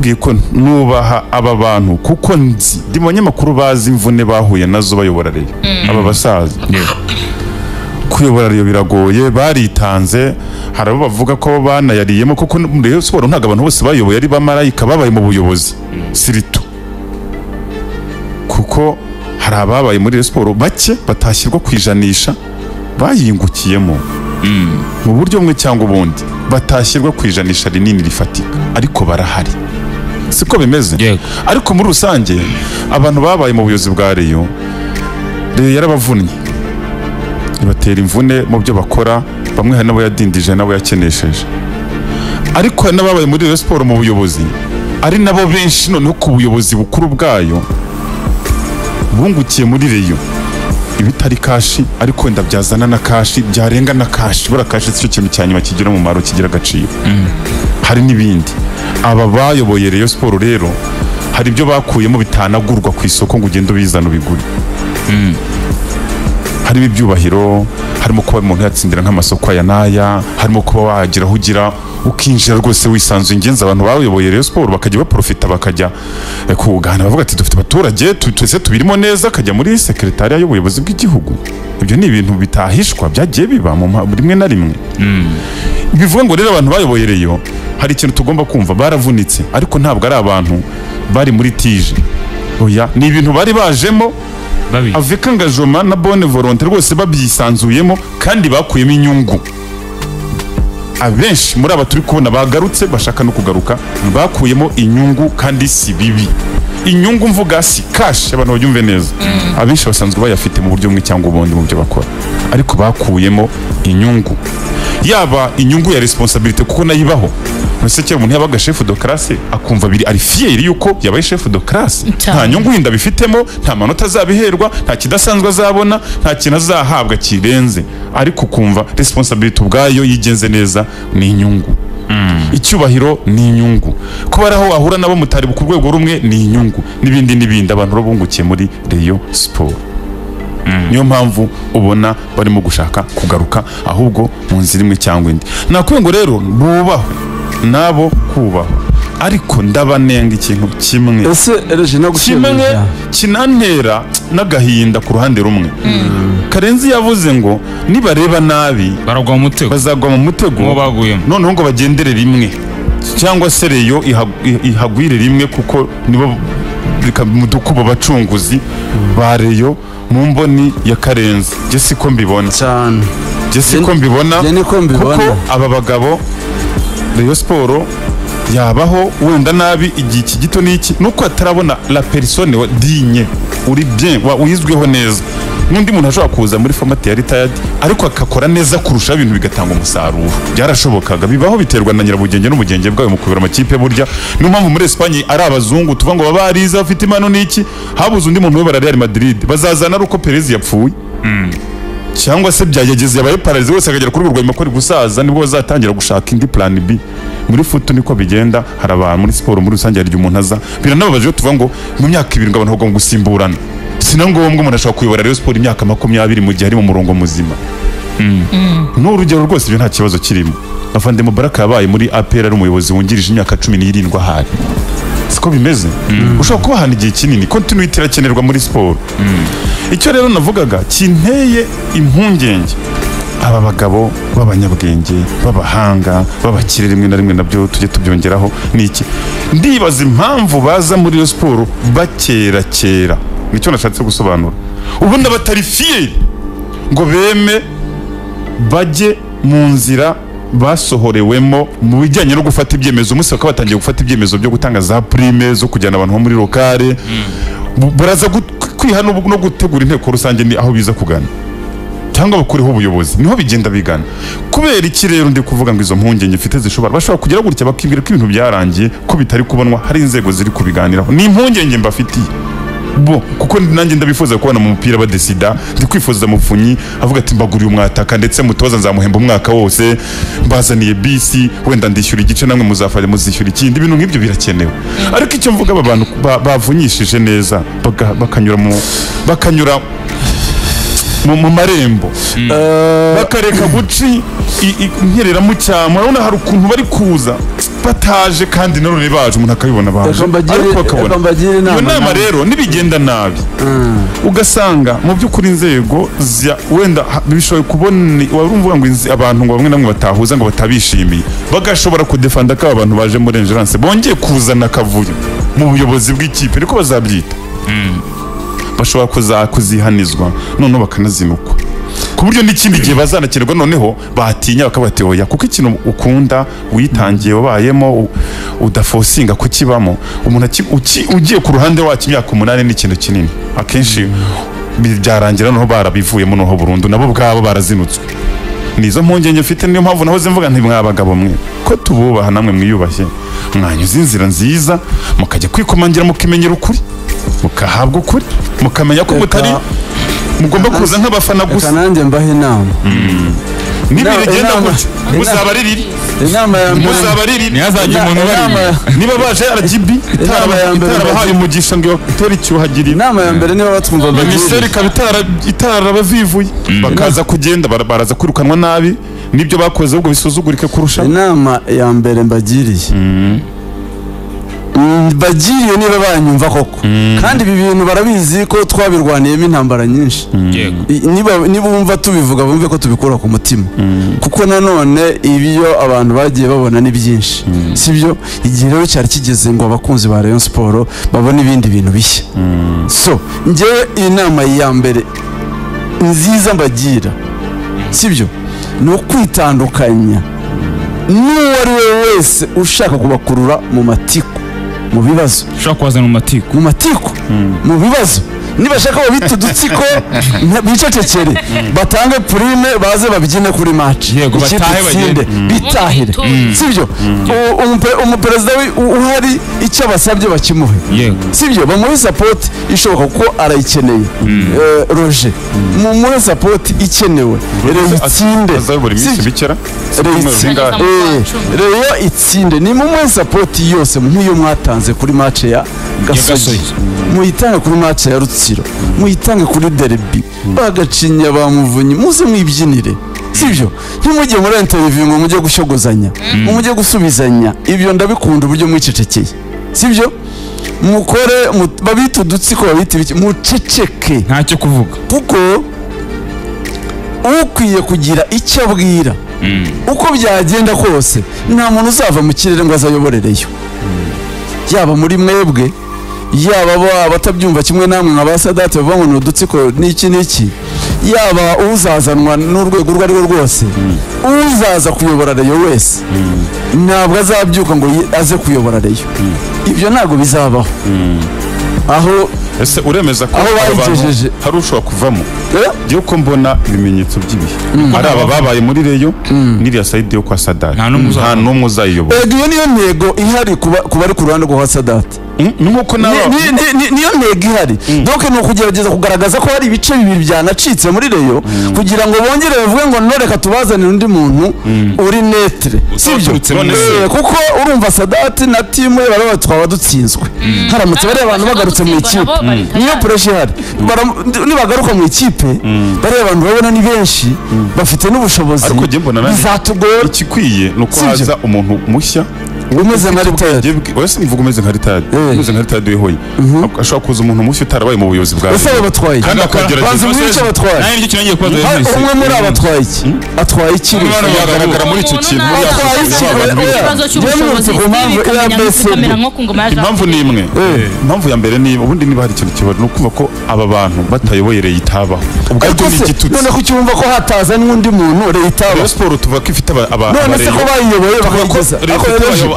nakubwiye ko nubaha aba bantu kuko nzi ndi mu banyamakuru bazi imvune bahuye nazo bayobora Rayon aba basaza kuyobora Rayon biragoye baritanze hari abo bavuga ko banayariyemo kuko Rayon Sport ntago abantu bose bayoboye ari bamarayika babaye mu buyobozi sirito kuko hari ababaye muri Rayon Sport bake batashyirwa kwijanisha bayingukiyemo mu buryo bumwe cyangwa ubundi batashyirwa kwijanisha rinini rifatika ariko barahari siko bimeze ariko muri rusange abantu babaye mu buyobozi bwa Rayon yarabavunnye ibatera imvune mu byo bakora bamwe hari nabo yadindije nabo yakenesheje ariko n'ababaye muri Rayon Sport mu buyobozi ari nabo benshi none ku buyobozi bukuru bwayo bungukiye muri Rayon ibitari kashi ariko ndabyazana na kashi byarenga na kashi bura kashi cyo kintu cyanyuma kigira mu maro kigira agaciro hari nibindi aba bayoboye Rayon Sport rero hari ibyo bakuyemo bitanagurwa ku isoko ngo ugende ubizana ubigure harimo ibyubahiro harimo kuba umuntu yatsindira nk'amasoko aya naya harimo kuba wagira aho ugira ukinjira rwose wisanzuye ingenzi abantu bayoboye Rayon Sport bakajya baprofita bakajya kugana bavuga ati dufite abaturage twese tubirimo neza akajya muri sekretariya y'ubuyobozi bw'igihugu ibyo ni ibintu bitahishwa byagiye biba mu rimwe na rimwe bivuga ngo rero abantu bayoboye Rayon hari ikintu tugomba kumva baravunitse ariko ntabwo ari abantu bari muri tije oya ni ibintu bari bajemo avec engagement na bonne volonté rwose babyisanzuyemo kandi bakuyemo inyungu abenshi muri aba turi kubona bagarutse bashaka no kugaruka bakuyemo inyungu kandi si bibi inyungu mvuga si cash abantu babyumve neza abenshi basanzwe bayafite mu buryo bumwe cyangwa ubundi mu byo bakora ariko bakuyemo inyungu yaba inyungu ya responsabilité kuko nayibaho Nsekera umuntu yabaga chef de classe akumva biri ari fier yuko yabaye chef de classe nta nyungu hinda bifitemo nta manota azabiherwa nta kidasanzwe azabona nta kintu azahabwa kirenze ariko kumva responsabilité ubwayo yigenze neza ni inyungu icyubahiro ni inyungu kuba araho ahura nabo mutari ku rwego rumwe ni inyungu nibindi abantu robungukiye muri Rayon Sport niyo mpamvu ubona barimo gushaka kugaruka ahubwo mu nzira imwe cyangwa indi nakwiye ngo rero bubahwe nabo kubaho ariko ndabanenga ikintu kimwe ese ereje no kimwe kinantera n'agahinda ku ruhande rumwe Karenzi yavuze ngo nibareba nabi baragwa mu mutego bazagwa mu mutego noneho ngo bagendere rimwe cyangwa se Rayon ihagwire rimwe kuko nibo mu dukubo bacunguzi ba Rayon mu mboni ya Karenzi je siko mbibona cyane je siko mbibona kuko aba bagabo Rayon Sport yabaho wenda nabi igihe iki gito niki nuko atarabona la personne wa digne uri bien wizweho neza n'undi muntu ashobora kuza muri format ya retired ariko akakora neza kurusha ibintu bigatanga umusaruro byarashobokaga bibaho biterwa na nyirabugenge n'umugenge bwawe mu kubera amakipe burya no mpamvu muri Espagne ari abazungu tuva ngo babariza bafite impano niki habuze undi muntu webara Real Madrid bazazana ruko Perez yapfuye cyangwa se byagegeze yabaye paralize wese akagera kuri urwo rwego gusaza nibwo bazatangira gushaka indi plan B muri foot niko bigenda hari abantu muri sport muri rusange hari umuntu aza biranababaje tuvuga ngo mu myaka 2 ngo abantu bagomba gusimburana sina ngombwa umuntu ashobora kuyobora Rayon Sport imyaka 20 mu gihe ari mu murongo muzima n'urugero rwose ibyo nta kibazo kirimo Afande Mubaraka yabaye muri APR ari umuyobozi wungirije imyaka 17 ahari siko bimeze ushobora kuba hana igihe kinini continuity irakenerwa muri sport icyo rero navugaga kinteye impungenge aba bagabo b'abanyabwenge b'abahanga b'abakire rimwe na rimwe nabyo tujye tubyongeraho niki ndibaza impamvu baza muri Rayon Sport bakera nicyo nashatse gusobanura ubundi abatari fier ngo beme bajye mu nzira basohorewemo mu bijyanye no gufata ibyemezo umunsi bakaba batangiye gufata ibyemezo byo gutanga za prime zo kujyana abantu muri locale baraza kwiha no gutegura inteko rusange ni aho biza kugana cyangwa bakuriho ubuyobozi niho bigenda bigana kubera iki rero ndi kuvuga ngo izo mpungenge mfite bashobora kugera gutya bakibwira ko ibintu byarangiye ko bitari kubonwa hari inzego ziri kubiganiraho ni impungenge mbafitiye bo kuko nanjye ndabifuza kubona mu mupira badesida ndi kwifuza Mufunyi avuga ati mbaguriye umwataka ndetse mutoza nzamuhemba umwaka wose mbazaniye bisi wenda ndishyura igice namwe muzafanya muzishyura ikindi ibintu nk'ibyo birakenewe ariko icyo mvuga abantu bavunyishije neza bakanyura mu marembo bakareka guci nkerera mu cyamo urabona hari ukuntu bari kuza bataje kandi none baje umuntu akabibona baje ariko bakabona iyo nama rero nibigenda nabi ugasanga mu by'ukuri inzego wenda bishoboye kubona warumvuga ngo abantu ngo bamwe namwe batahuza ngo batabishimiye bagashobora kudefanda ko abantu baje muri Endurance bongeye kuzana akavuyo mu buyobozi bw'ikipe niko bazabyita bashobora kuzihanizwa noneho bakanazinukwa ku buryo n'ikindi gihe bazanakerwa noneho batinya bakabateoya kuko ikintu ukunda witangiye wabayemo udafosinga kukibamo umuntu ugiye ku ruhande wacu imyaka 8 n'ikintu kinini akenshi byarangira noneho barabivuyemo noneho burundu nabo bwabo barazinutswe nizo mpungenge mfite niyo mpamvu nahoze mvuga nti mwabagabo mwe ko tububaha namwe mwiyubashye mwanyuze inzira nziza mukajya kwikomangira mukimenyera ukuri mukahabwa ukuri mukamenya ko mutari mugomba kuza nk'abafana gusa kananje mbahe inama nibigenda gutyo muzabaririre inama ya mbere muzabaririre ntihazajye umuntu bari niba baje RGB itarabahaye umugisha ngo itere icyuhagirira inama ya mbere niba batwumva minisiteri itarabavivuye bakaza kugenda baraza kwirukanwa nabi nibyo bakoze ubwo bisuzugurike kurusha inama ya mbere mbagiriye bagiriye niba banyumva koko kandi ibi bintu barabizi ko twabirwaniyemo intambara nyinshi niba bumva tubivuga bumve ko tubikura ku mutima kuko nanone ibiyo abantu bagiye babona ni byinshi sibyo igihe rero cyari kigeze ngo abakunzi ba Rayon Sport babone ibindi bintu bishya so njyewe inama ya mbere nziza mbagira sibyo ni ukwitandukanya n'uwo ari we wese ushaka kubakurura mu matiko mu bibazo ushaka kwazana mu matiko mu bibazo nibashaka babita udutsiko bicecekere batange prime baze babyine kuri match yego batahe bagende bitahire sibyo umuperezida uhari icyo basabye bakimuhe sibyo bamuhe support ishoboka ko arayikeneye Roger muhe support ikenewe reyitsinde reyo itsinde ni muhe support yose nk'iyo mwatanze kuri match ya Gasogi muyitange kuri match ya Rutsiro muyitange kuri derby bagacinya bamuvunyi muze mwibyinire sibyo ntimujye muri interview ngo mujye gushogozanya mujye gusubizanya ibyo ndabikunda uburyo mwicecekeye sibyo mukore babita udutsiko babita ibiki muceceke ntacyo kuvuga kuko ukwiye kugira icyo abwira uko byagenda kose nta muntu uzava mu kirere ngo azayoborereyo yaba muri mwebwe yaba batabyumva kimwe namwe nka ba Sadate bavuga ngo udutsiko n'iki yaba uzazanwa n'urwego urwo ari rwo rwose uzaza kuyobora Rayon wese ntabwo azabyuka ngo aze kuyobora Rayon ibyo ntabwo bizabaho aho ese uremeza ko bayigejeje hari ushobora kuvamo byo ko mbona ibimenyetso by'ibihe ari aba babaye muri Rayon n'iriya side yo kwa Sadate nta n'umwe uzayiyobora iyo niyo ntego ihari kuba ari ku ruhande rwa Sadate nuko niyo ntego ihari donc ni ukugerageza kugaragaza ko hari ibice bibiri byanacitse muri Rayon kugira ngo bongere bavuge ngo noreka tubazanire undi muntu uri netre sibyo kuko urumva Sadate na timu ye baraba twaba dutsinzwe haramutse bari abantu bagarutse mu ikipe niyo pressure ihari nibagaruka mu ikipe bari abantu babona ni benshi bafite n'ubushobozi ariko je mbona bizatugora ikikwiye nuko haza umuntu mushya umeze nka retired wese mvuga umeze nka retired umeze nka retired wehoye ashobora kuza umuntu mushya utarabaye mu buyobozi bwawe ese batwaye kandi akagerageza icyo batwaye nayo nicyo kinangiye kubaza umwe muri abatwaye iki atwaye iki yagaragara muri icyo kintu ikibazo cy'ubushobozi kamera nko ku ngoma ya impamvu ni imwe impamvu ya mbere ni ubundi niba hari ikintu kibara no kumva ko aba bantu batayoboye itabaho ubwo ni igitutsi none ko cyumva ko hataza n'undi muntu itabaho Rayon Sport tuvuga ko ifite abantu none se ko bayiyoboye bakageza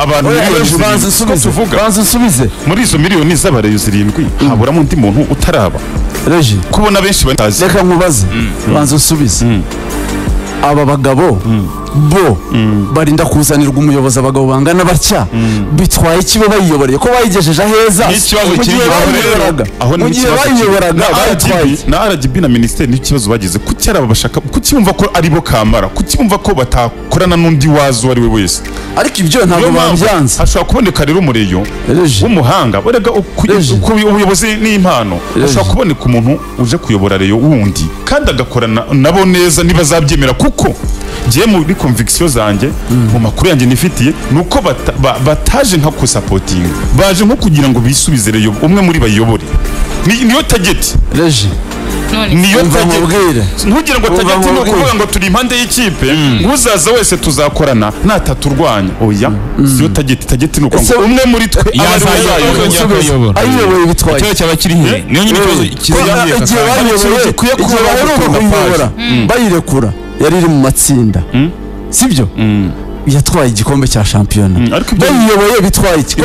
abantu banza usubize muri izo miliyoni z'abareyo 7 haburamo undi muntu utaraba Reji kubona benshi batazi reka nkubaze banza usubize aba bagabo bo barinda kuzanirwa umuyobozi abagabo bangana batya bitwaye ikibe bayiyoboreye ko bayigejeje aheza n'ikibazo kiri aho mu gihe bayiyoboraga na RGB na ministeri n'ikibazo bagize kuki araba bashaka kuki bumva ko ari bo kamara kuki bumva ko batakorana n'undi wazo ari we wese ariko ibyo ntabwo bambyanze hashobora kuboneka rero umureyo w'umuhanga barega ubuyobozi n'impano hashobora kuboneka umuntu uje kuyobora Rayon wundi kandi agakorana nabo neza niba zabyemera kuko ngiye muri conviction zanjye mu makuru yanjye nifitiye nuko bataje nka kusapotinga baje nko kugira ngo bisubize Rayon umwe muri bayobore niyo target Reji niyo target ntugira ngo target no kuvuga ngo turi impande y'ikipe uzaza wese tuzakorana nataturwanya oya siyo target no kuvuga umwe muri twe ayoboye bitwaye cyo cyabakiri he niyo nyine kuyobora bayirekura yari iri mu matsinda sibyo yatwaye igikombe cya shampiyona bayiyoboye bitwaye iki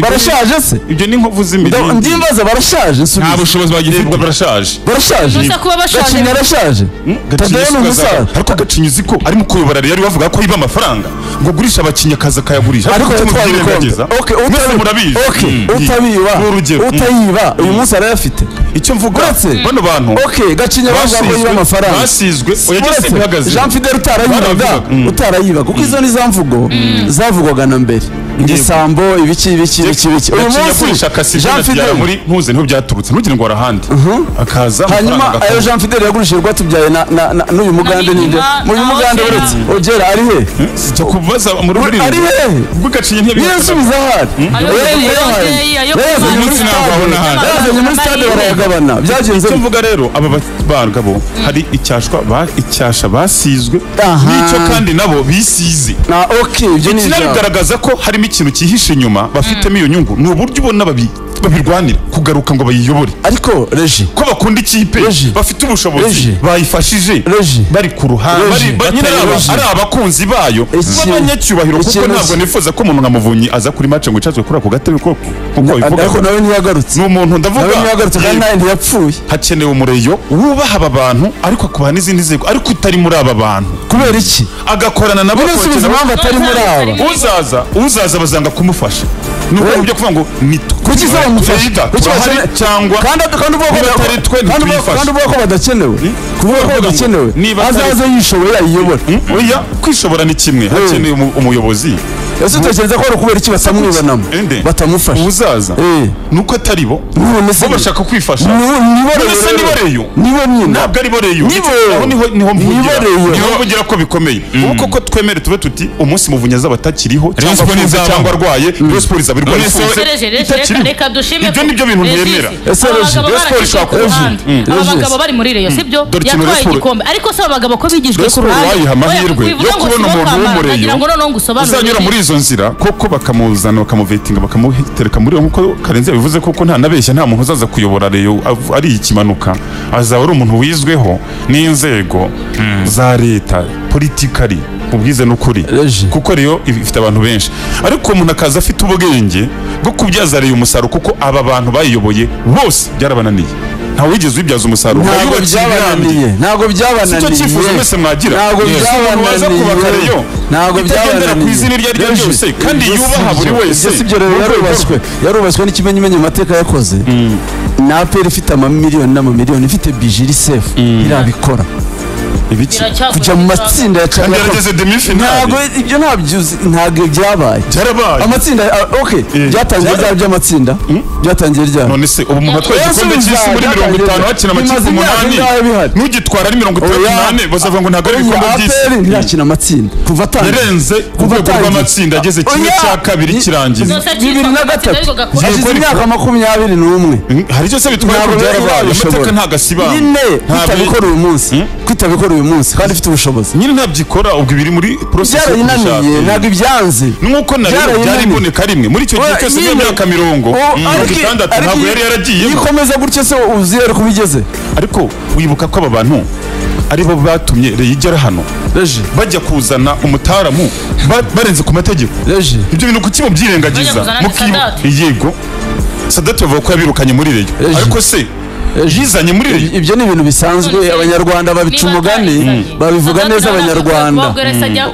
barashaje se ibyo ni nkovu z'imidini ndimbaza barashaje nta bushobozi bagifite barashaje gusa kuba bashaje barashaje Gacinya n'umusaza ariko Gacinya uziko ari mu kuyobora yari bavuga ko yiba amafaranga ngo gurisha abakinya kaza kayagurisha ariko yatwaye igikombe utayiba uyu munsi arayafite icyo mvuga bano bantu Gacinya bavuga ko yiba amafaranga basizwe oyageze bihagaze Jean Fidel utarayiba kuko izo ni zamvugo zavugwaga na mbere igisambo ibiki uyu munsi Jean Fidel muri ntuze nto byaturutse ntugire ngo arahandi akaza hanyuma ayo Jean Fidel yagurishije rwatubyaye n'uyu mugande ninde mu mugande uretse ogera ari he cyo kubaza muri buri ari he ubwo Gacinya ntibisubiza ahari yazanye muri stade barayagabana byagenze cyo mvuga rero aba bagabo hari icyasha basizwe n'icyo kandi nabo bisize ibyo ni bigaragaza ko harimo ikintu cyihishe inyuma bafitemo iyo nyungu ni uburyo ubona babirwanira kugaruka ngo bayiyobore ariko Reji ko bakunda ikipe bafite ubushobozi bayifashije bari ku ruhande ari abakunzi bayo b'abanyacyubahiro kuko ntabwo nifuza ko umuntu nka Muvunyi aza kuri match ngo icazwe kuri ako gatebe kuko bivuga ko nawe ntiyagarutse ni umuntu ndavuga kandi nawe ntiyapfuye hakenewe umureyo wubaha aba bantu ariko kubaha n'izindi nzego ariko utari muri aba bantu kubera iki agakorana nabo atari muri aba uzaza bazanga kumufasha nuko byo kuvuga ngo kuki se bamufasha cyangwa kandi uvuga ko badakenewe kuvuga ko badakenewe azaze yishoboye ayiyobora oya kwishobora ni kimwe hakenewe umuyobozi ese utekereza ko ari ukubera iki batamwibonamo batamufasha uzaza nuko atari bo bashaka kwifasha nibo nyine ntabwo ari bo reyo niho mvugira ko bikomeye ubu koko twemere tube tuti umunsi Muvunyi azaba atakiriho cyangwa arwaye Rayon Sports izabirwaye reka dushime ibyo nibyo bintu nemera abagabo bari muri Rayon sibyo yatwaye igikombe ariko se abagabo ko bigijwe ku ruhande wayiha amahirwe yo kubona umuntu w'umureyo uzanyura muri izo nzira koko bakamuzana bakamuvetinga bakamutereka muri nkuko Karenzi yabivuze koko nta nabeshya nta muntu uzaza kuyobora Rayon ari ikimanuka azaba ari umuntu wizweho n'inzego za leta politikari ubwize n'ukuri kuko Rayon ifite abantu benshi ariko umuntu akaza afite ubwenge bwo kubyaza Rayon umusaruro kuko aba bantu bayiyoboye bose byarabananiye nta wigeze ubibyaza umusaruro ntabwo byabananiye icyo cyifuzo mwese mwagira ntabwo byabananiye ku izina iryo ari ryo ryose kandi yubaha buri wese ibyo rero yarubatswe n'ikimenyimenyi amateka yakoze na APR ifite amamiliyoni n'amamiliyoni ifite bijiri safe irabikora kujya mu matsinda ya ntabwo ibyo ntabwo byabaye amatsinda byatangiye ryari by'amatsinda byatangiye ryari none se ubu umuntu atwaye igikombe cy'isi muri 50 hakina amakipe 8 n'ugitwara ari 38 bazavuga ngo ntabwo ari ibikombe by'isi ntirakina amatsinda kuva yarenze urwego rw'amatsinda ageze kimwe cya kabiri kirangiza 2003 hashize imyaka 21 hari icyo se bitwaye ko byarabaye amateka ntagasiba kwitabikora uyu munsi uyu munsi kandi ifite ubushobozi nyine ntabyikora ubwo ibiri muri process byarayinaniye ntabwo ibyanze nuko byari iboneka rimwe muri icyo gihe cyose y'imyaka 60 ntabwo yari yaragiye yikomeza gutyo se uzi yari kubigeze ariko wibuka ko aba bantu aribo batumye Rayon igera hano bajya kuzana umutaramu barenze ku mategeko ibyo bintu kuki mubyirengagiza yego Sadat bavuga ko yabirukanye muri Rayon ariko se jizanye muri Rayon ibyo ni ibintu bisanzwe abanyarwanda babica umugani babivuga neza abanyarwanda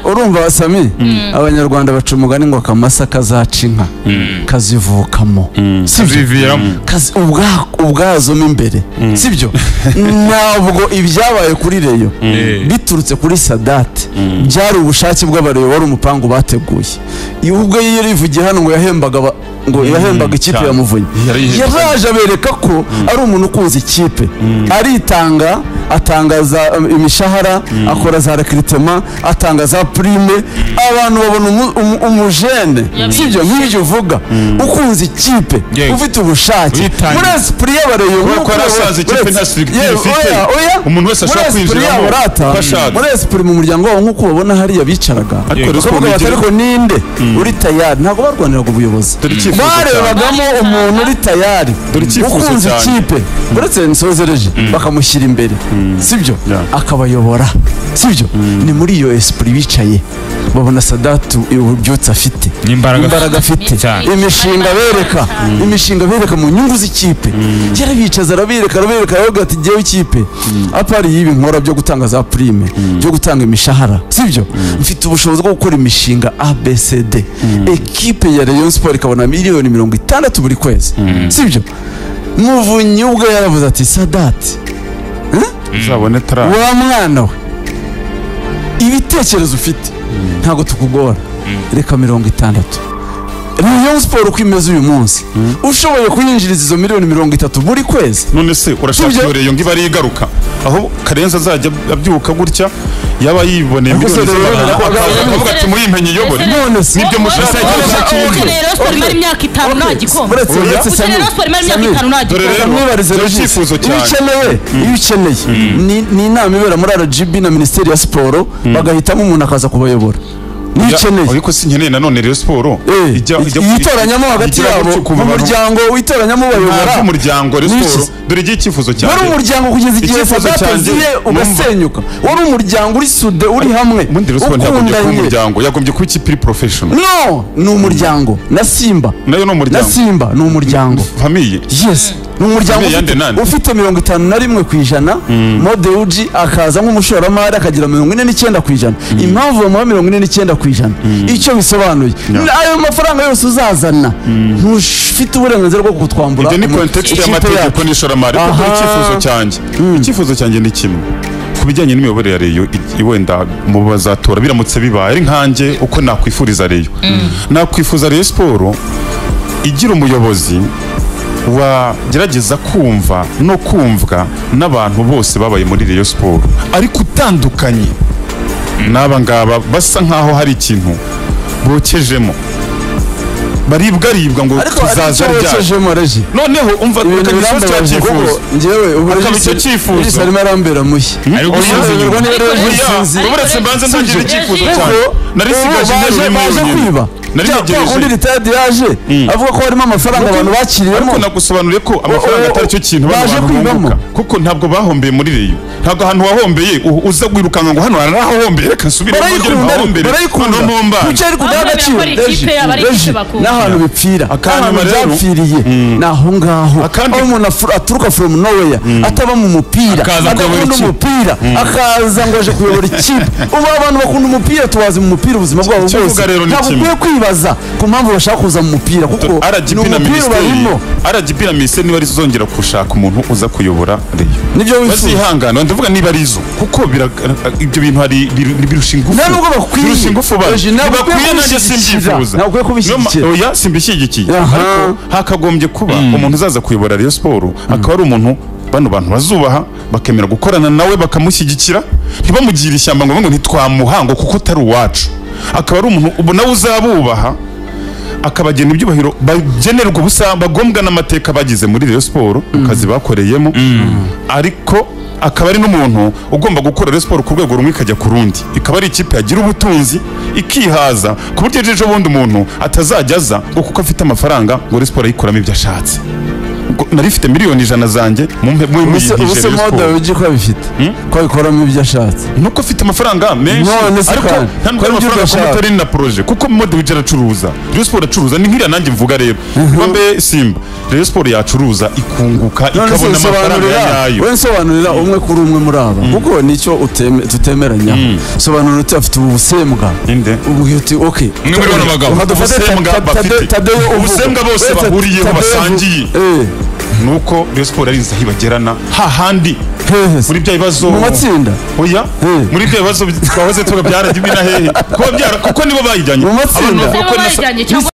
urumva basami abanyarwanda baca umugani ngo akamasa kazaca inka kazivukamo ubwazamo imbere sibyo ntabwo ibyabaye kuri Rayon biturutse kuri Sadat byari ubushake bw'abareyo wari umupangu bateguye ubwo yirivugiye hano ngo yahembaga ikipe ya Muvunyi yaraje abereka ko ari umuntu ukunze ikipe aritanga atangaza imishahara, akora za recruitment, atanga za prime, abantu babona umujene sibyo nk'ibyo uvuga ukunze ikipe ufite ubushake muri esprit y'abareyo nk'uko arasaza ikipe nta structure ifite umuntu wese ashaka kwinjiramo muri esprit mu muryango wabo nk'uko babona hariya bicaraga ariko ninde uri tayari ntabwo barwaniraga ubuyobozi barebagamo umuntu uri tayari ukunze ikipe uretse nsozereje bakamushyira imbere sibyo akabayobora sibyo ni muri iyo esprit bicaye babona Sadatu ubyutse afite imbaraga afite imishinga bereka mu nyungu z'ikipe yarabicaza arabereka yoga ati giye ikipe apari yibi nkora byo gutanga za prime byo gutanga imishahara sibyo mfite ubushobozi bwo gukora imishinga ABCD ekipe ya Rayon Sport ikabona miliyoni 60 buri kwezi sibyo Muvunyi ubwo yaravuze ati Sadati uzabone tra wa mwana we ibitekerezo ufite ntago tukugora reka 60 Rayon Sport kwimeza uyu munsi ushoboye kuyinjiriza izo miliyoni 30 buri kwezi none se urashaka iyo Rayon ngibari igaruka aho Karenza azajya abyuka gutya yaba yiboneye miliyoni akavuga ati muri impenye yobore nibyo mushaka Rayon Sport imara imyaka 5 nta gikombe Rayon Sport imara imyaka 5 nta gikombe mwibarize icyifuzo cyane iyo ukeneye ni inama ibera muri RGB na Ministeri ya Sport bagahitamo umuntu akaza kubayobora nikeneye ariko sinkeneye nanone Rayon Sport yitoranyamo hagati yabo mu muryango witoranyamo bayobora umuryango Rayon Sport dore igihe icyifuzo cyane wari umuryango kugeza igihe Sadatiye ugasenyuka wari umuryango uri sude uri hamwe umuryango yagombye kuba ikipe professional no ni umuryango na Simba nayo no umuryango na Simba ni umuryango famille yes ni umuryango ufite 51% Modeuji akaza nk'umushoramari akagira 49% impamvu mu 49% icyo bisobanuye ayo mafaranga yose uzazana ntufite uburenganzira bwo kutwambura ni context y'amategeko n'ishoramari kuko icyifuzo cyanjye ni kimwe kubijyanye n'imiyoborere ya Rayon wenda mu bazatora biramutse bibaye ari nkanjye uko nakwifuriza Rayon nakwifuza Rayon Sport igira umuyobozi wagerageza kumva no kumvwa n'abantu bose babaye muri Rayon Sport ariko utandukanye n'aba ngaba basa nkaho hari ikintu bokejemo baribwa ngo tuzaza ryari noneho umva ukanyisho cyakifuza ngewe icyo cyifuzo arimo arambera mushya ariko usinzirwa uretse mbanze ntagira icyifuzo cyane narisigaje kwiba undi ritadi yaje avuga ko harimo amafaranga abantu bakiriyemo ariko nagusobanuriye ko amafaranga atari cyo kintu baje kwibamo kuko ntabwo bahombeye muri Rayon ntabwo ahantu wahombeye uza gwirukanga ngo hano harahombeye reka nsubire ngere bahombere nomba kucyari kudagaciro n'ahantu bipfira akantu byapfiriye naho ngaho aho umuntu aturuka from nowhere ataba mu mupira akakunda umupira akaza ngo aje kuyobora ikipe ubu abantu bakunda umupira tubazi mu mupira ubuzima bwabo bwose ntabwo kwibaza ku mpamvu bashaka kuza mu mupira kuko RGB na Ministeri niba rizongera gushaka umuntu uza kuyobora Rayon nibyo bazihangana ndavuga niba arizo kuko ibyo bintu hari birusha ingufu bakwiye nanjye simbyifuza ntabwo kubishyigikira oya simbishyigikiye ariko hakagombye kuba umuntu uzaza kuyobora Rayon Sport akaba ari umuntu bano bantu bazubaha bakemera gukorana nawe bakamushyigikira ntibamugire ishyamba ngo ntitwamuhango kuko atari uwacu akaba ari umuntu ubu nawe uzabubaha akabagena ibyubahiro bagenerwa ubusa bagombwa n'amateka bagize muri Rayon Sport akazi bakoreyemo ariko akaba ari n'umuntu ugomba gukora Rayon Sport ku rwego rumwe ikajya ku rundi ikaba ari ikipe yagira ubutunzi ikihaza ku buryo ejo bundi umuntu atazajyaza ngo kuko afite amafaranga ngo Rayon Sport ayikuramo ibyo ashatse narifite miliyoni 100 zanjye ubuse moda ugi ko bifite ko bikoramo ibyo ashatse nuko afite amafaranga menshi ariko ntabwo ari amafaranga komutari na projet kuko moda ugi aracuruza Rayon Sport acuruza ni nkiriya nanjye mvuga rero bambe Simba Rayon Sport yacuruza ikunguka ikabona amafaranga yayo we nsobanurira umwe kuri umwe muri aba kuko nicyo tutemeranya sobanurira uti afite ubusembwa inde ubwo uti okay mwe muri bano bagabo ubusembwa bose bahuriyeho basangiye nuko Rayon Sport ari nzahibagerana hahandi muri bya bibazo mu matsinda oya muri bya bibazo twahoze tuga byaragiye na hehe kuko nibo bayijyanye mu matsinda